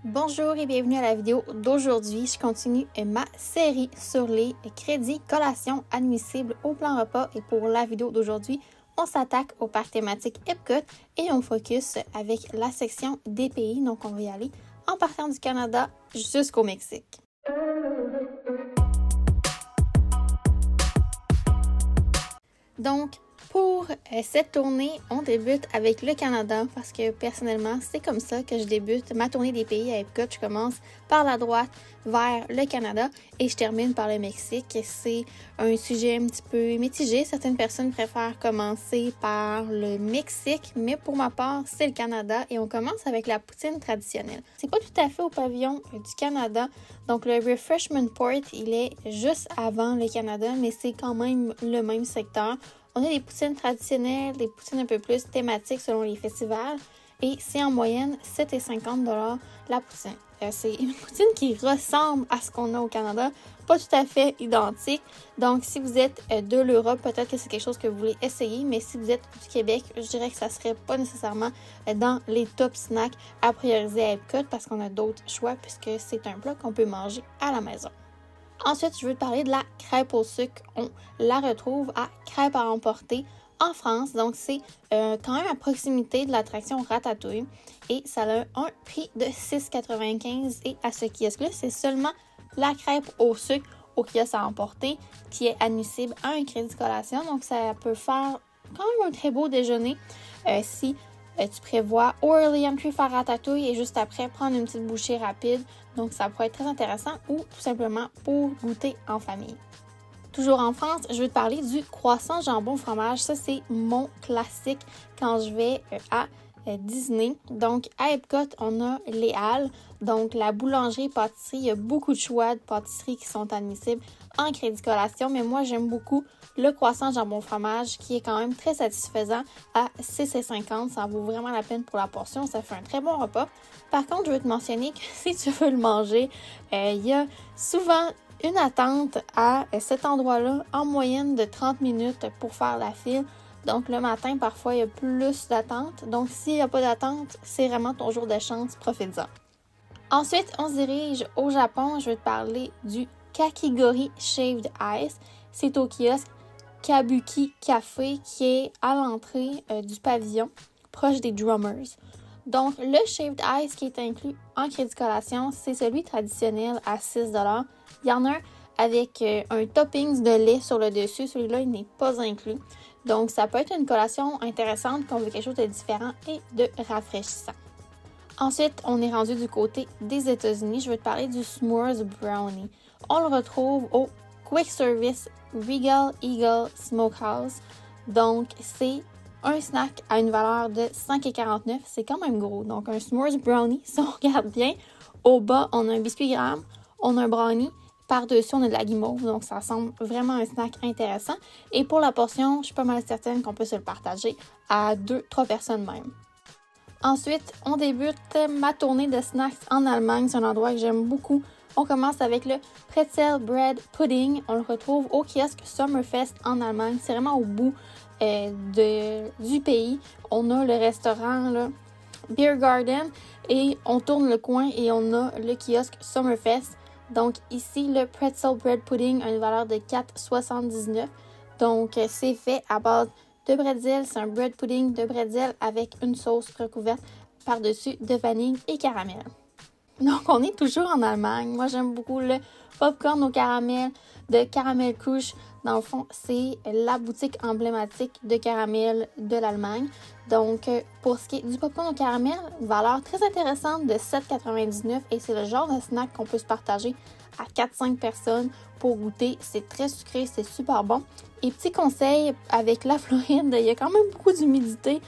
Bonjour et bienvenue à la vidéo d'aujourd'hui. Je continue ma série sur les crédits collations admissibles au plan repas et pour la vidéo d'aujourd'hui, on s'attaque au parc thématique Epcot et on focus avec la section des pays. Donc on va y aller en partant du Canada jusqu'au Mexique. Donc, pour cette tournée, on débute avec le Canada parce que personnellement, c'est comme ça que je débute ma tournée des pays à Epcot. Je commence par la droite vers le Canada et je termine par le Mexique. C'est un sujet un petit peu mitigé. Certaines personnes préfèrent commencer par le Mexique, mais pour ma part, c'est le Canada et on commence avec la poutine traditionnelle. C'est pas tout à fait au pavillon du Canada. Donc, le Refreshment Port, il est juste avant le Canada, mais c'est quand même le même secteur. On a des poutines traditionnelles, des poutines un peu plus thématiques selon les festivals et c'est en moyenne 7,50 $ la poutine. C'est une poutine qui ressemble à ce qu'on a au Canada, pas tout à fait identique. Donc, si vous êtes de l'Europe, peut-être que c'est quelque chose que vous voulez essayer, mais si vous êtes du Québec, je dirais que ça serait pas nécessairement dans les top snacks à prioriser à Epcot parce qu'on a d'autres choix puisque c'est un plat qu'on peut manger à la maison. Ensuite, je veux te parler de la crêpe au sucre. On la retrouve à Crêpes à emporter en France. Donc, c'est quand même à proximité de l'attraction Ratatouille. Et ça a un prix de 6,95 $. Et à ce kiosque-là, c'est seulement la crêpe au sucre au kiosque à emporter qui est admissible à un crédit collation. Donc, ça peut faire quand même un très beau déjeuner si tu prévois au early entry faire Ratatouille et juste après prendre une petite bouchée rapide. Donc, ça pourrait être très intéressant ou tout simplement pour goûter en famille. Toujours en France, je vais te parler du croissant jambon fromage. Ça, c'est mon classique quand je vais à Disney. Donc, à Epcot, on a les Halles. Donc, la boulangerie-pâtisserie, il y a beaucoup de choix de pâtisseries qui sont admissibles en crédit collation. Mais moi, j'aime beaucoup le croissant jambon fromage qui est quand même très satisfaisant à 6,50 $. Ça vaut vraiment la peine pour la portion. Ça fait un très bon repas. Par contre, je veux te mentionner que si tu veux le manger, il y a souvent une attente à cet endroit-là en moyenne de 30 minutes pour faire la file. Donc, le matin, parfois, il y a plus d'attente. Donc, s'il n'y a pas d'attente, c'est vraiment ton jour de chance, profite-en. Ensuite, on se dirige au Japon. Je vais te parler du Kakigori Shaved Ice. C'est au kiosque Kabuki Café qui est à l'entrée du pavillon, proche des Drummers. Donc, le Shaved Ice qui est inclus en crédit collation, c'est celui traditionnel à 6 $. Il y en a un avec un topping de lait sur le dessus. Celui-là, il n'est pas inclus. Donc, ça peut être une collation intéressante quand on veut quelque chose de différent et de rafraîchissant. Ensuite, on est rendu du côté des États-Unis. Je vais te parler du S'mores Brownie. On le retrouve au Quick Service Regal Eagle Smokehouse. Donc, c'est un snack à une valeur de 5,49 $. C'est quand même gros. Donc, un S'mores Brownie, si on regarde bien, au bas, on a un biscuit graham, on a un brownie. Par-dessus, on a de la guimauve, donc ça semble vraiment un snack intéressant. Et pour la portion, je suis pas mal certaine qu'on peut se le partager à 2-3 personnes même. Ensuite, on débute ma tournée de snacks en Allemagne. C'est un endroit que j'aime beaucoup. On commence avec le Pretzel Bread Pudding. On le retrouve au kiosque Summerfest en Allemagne. C'est vraiment au bout du pays. On a le restaurant là, Beer Garden et on tourne le coin et on a le kiosque Summerfest. Donc ici, le Pretzel Bread Pudding a une valeur de 4,79 $. Donc c'est fait à base de bretzel. C'est un bread pudding de bretzel avec une sauce recouverte par-dessus de vanille et caramel. Donc on est toujours en Allemagne. Moi j'aime beaucoup le popcorn au caramel de Caramel Couche. Dans le fond, c'est la boutique emblématique de caramel de l'Allemagne. Donc, pour ce qui est du popcorn au caramel, valeur très intéressante de 7,99 $. Et c'est le genre de snack qu'on peut se partager à 4-5 personnes pour goûter. C'est très sucré, c'est super bon. Et petit conseil, avec la Floride, il y a quand même beaucoup d'humidité.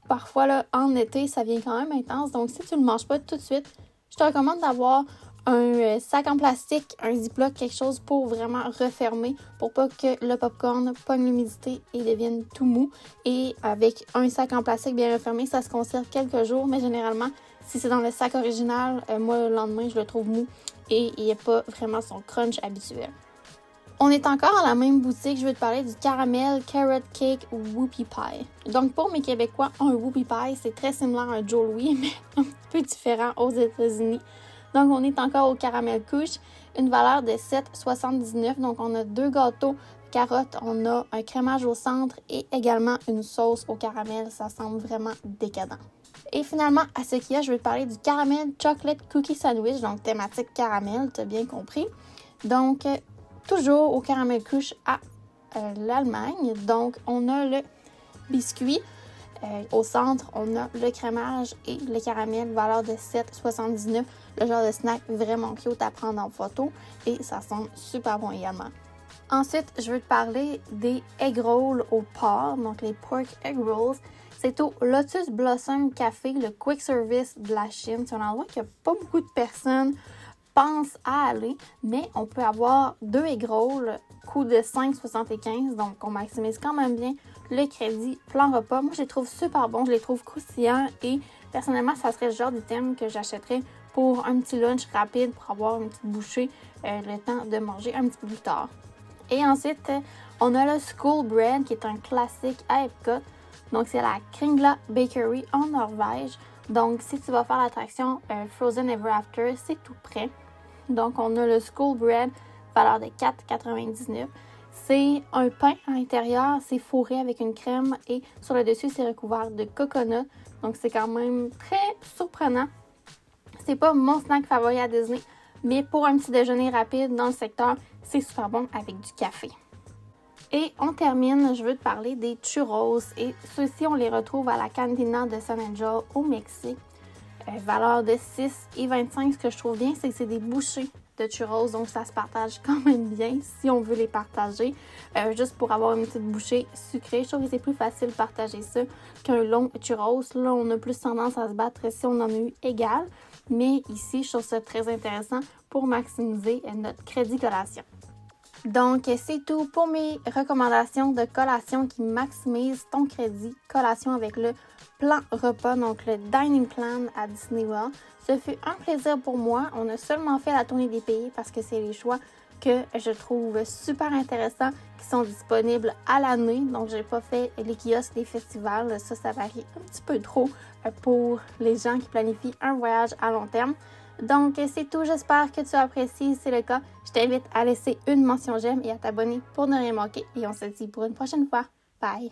Parfois, là, en été, ça vient quand même intense. Donc, si tu ne le manges pas tout de suite, je te recommande d'avoir un sac en plastique, un ziploc, quelque chose pour vraiment refermer pour pas que le popcorn pogne l'humidité et devienne tout mou. Et avec un sac en plastique bien refermé, ça se conserve quelques jours, mais généralement, si c'est dans le sac original, moi le lendemain, je le trouve mou et il n'y a pas vraiment son crunch habituel. On est encore à la même boutique, je vais te parler du caramel carrot cake whoopie pie. Donc pour mes Québécois, un whoopie pie, c'est très similaire à un Joe Louis, mais un petit peu différent aux États-Unis. Donc on est encore au caramel couche, une valeur de 7,79. Donc on a 2 gâteaux carottes, on a un crémage au centre et également une sauce au caramel. Ça semble vraiment décadent. Et finalement, à ce qu'il y a, je vais te parler du caramel chocolate cookie sandwich, donc thématique caramel, tu as bien compris. Donc toujours au caramel couche à l'Allemagne. Donc, on a le biscuit. Au centre, on a le crémage et le caramel, valeur de 7,79. Le genre de snack vraiment cute à prendre en photo. Et ça sent super bon également. Ensuite, je veux te parler des egg rolls au porc, donc les pork egg rolls. C'est au Lotus Blossom Café, le quick service de la Chine. C'est un endroit qu'il n'y a pas beaucoup de personnes pense à aller, mais on peut avoir 2 egg rolls, coût de 5,75, donc on maximise quand même bien le crédit plan repas. Moi, je les trouve super bons, je les trouve croustillants et personnellement, ça serait le genre d'item que j'achèterais pour un petit lunch rapide pour avoir une petite bouchée, le temps de manger un petit peu plus tard. Et ensuite, on a le School Bread qui est un classique à Epcot. Donc, c'est la Kringla Bakery en Norvège. Donc, si tu vas faire l'attraction Frozen Ever After, c'est tout près. Donc, on a le School Bread, valeur de 4,99. C'est un pain à l'intérieur, c'est fourré avec une crème et sur le dessus, c'est recouvert de coconut. Donc, c'est quand même très surprenant. C'est pas mon snack favori à Disney, mais pour un petit déjeuner rapide dans le secteur, c'est super bon avec du café. Et on termine, je veux te parler des churros. Et ceux-ci, on les retrouve à la Cantina de San Angel au Mexique. Valeur de 6,25. Ce que je trouve bien, c'est que c'est des bouchées de churros. Donc, ça se partage quand même bien si on veut les partager. Juste pour avoir une petite bouchée sucrée. Je trouve que c'est plus facile de partager ça qu'un long churros. Là, on a plus tendance à se battre si on en a eu égal. Mais ici, je trouve ça très intéressant pour maximiser notre crédit collation. Donc, c'est tout pour mes recommandations de collation qui maximisent ton crédit collation avec le plan repas, donc le Dining Plan à Disney World. Ce fut un plaisir pour moi. On a seulement fait la tournée des pays parce que c'est les choix que je trouve super intéressants qui sont disponibles à l'année. Donc, j'ai pas fait les kiosques des festivals. Ça varie un petit peu trop pour les gens qui planifient un voyage à long terme. Donc, c'est tout. J'espère que tu apprécies. Si c'est le cas, je t'invite à laisser une mention j'aime et à t'abonner pour ne rien manquer. Et on se dit pour une prochaine fois. Bye!